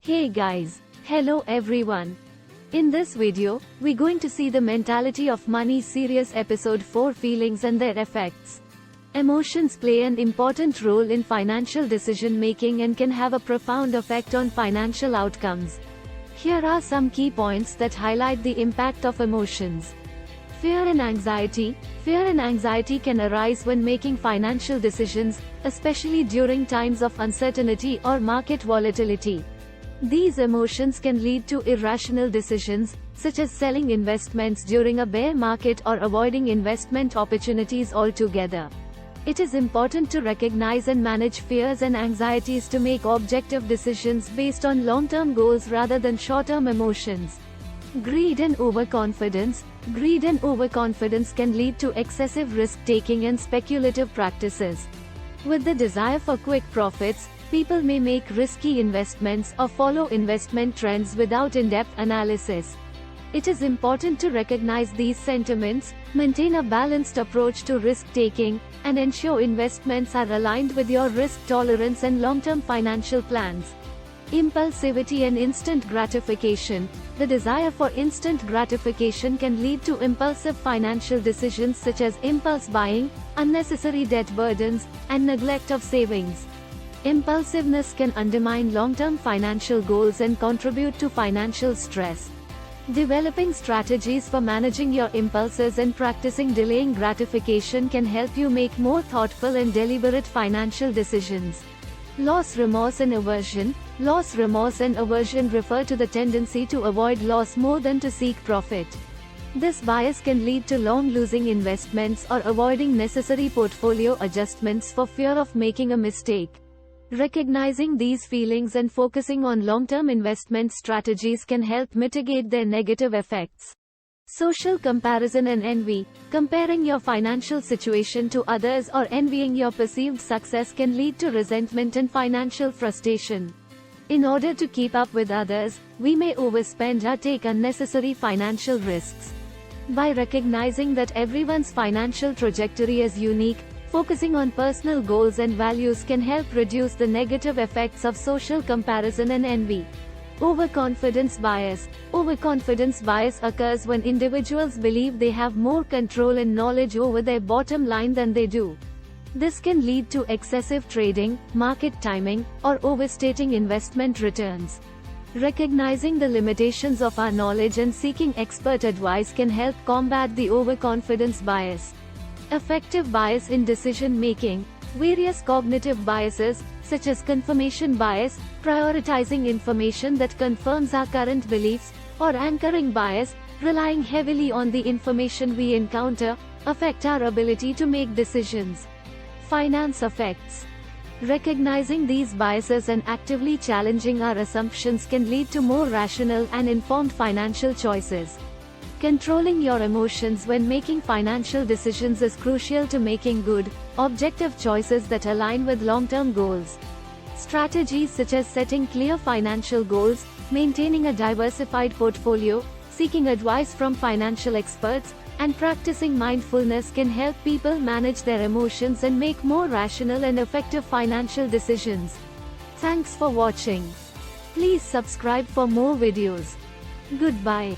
Hey guys, hello everyone. In this video, we're going to see the mentality of money series episode 4 feelings and their effects. Emotions play an important role in financial decision making and can have a profound effect on financial outcomes. Here are some key points that highlight the impact of emotions. Fear and anxiety. Fear and anxiety can arise when making financial decisions, especially during times of uncertainty or market volatility. These emotions can lead to irrational decisions, such as selling investments during a bear market or avoiding investment opportunities altogether. It is important to recognize and manage fears and anxieties to make objective decisions based on long-term goals rather than short-term emotions. Greed and overconfidence. Greed and overconfidence can lead to excessive risk-taking and speculative practices. With the desire for quick profits, people may make risky investments or follow investment trends without in-depth analysis. It is important to recognize these sentiments, maintain a balanced approach to risk-taking, and ensure investments are aligned with your risk tolerance and long-term financial plans. Impulsivity and instant gratification. The desire for instant gratification can lead to impulsive financial decisions such as impulse buying, unnecessary debt burdens, and neglect of savings. Impulsiveness can undermine long-term financial goals and contribute to financial stress. Developing strategies for managing your impulses and practicing delaying gratification can help you make more thoughtful and deliberate financial decisions. Loss remorse and aversion. Loss remorse and aversion refer to the tendency to avoid loss more than to seek profit. This bias can lead to long losing investments or avoiding necessary portfolio adjustments for fear of making a mistake. Recognizing these feelings and focusing on long-term investment strategies can help mitigate their negative effects. Social comparison and envy. Comparing your financial situation to others or envying your perceived success can lead to resentment and financial frustration. In order to keep up with others, we may overspend or take unnecessary financial risks. By recognizing that everyone's financial trajectory is unique, focusing on personal goals and values can help reduce the negative effects of social comparison and envy. Overconfidence bias. Overconfidence bias occurs when individuals believe they have more control and knowledge over their bottom line than they do. This can lead to excessive trading, market timing, or overstating investment returns. Recognizing the limitations of our knowledge and seeking expert advice can help combat the overconfidence bias. Affective bias in decision making. Various cognitive biases, such as confirmation bias, prioritizing information that confirms our current beliefs, or anchoring bias, relying heavily on the information we encounter, affect our ability to make decisions. Finance effects. Recognizing these biases and actively challenging our assumptions can lead to more rational and informed financial choices. Controlling your emotions when making financial decisions is crucial to making good, objective choices that align with long-term goals. Strategies such as setting clear financial goals, maintaining a diversified portfolio, seeking advice from financial experts, and practicing mindfulness can help people manage their emotions and make more rational and effective financial decisions. Thanks for watching. Please subscribe for more videos. Goodbye.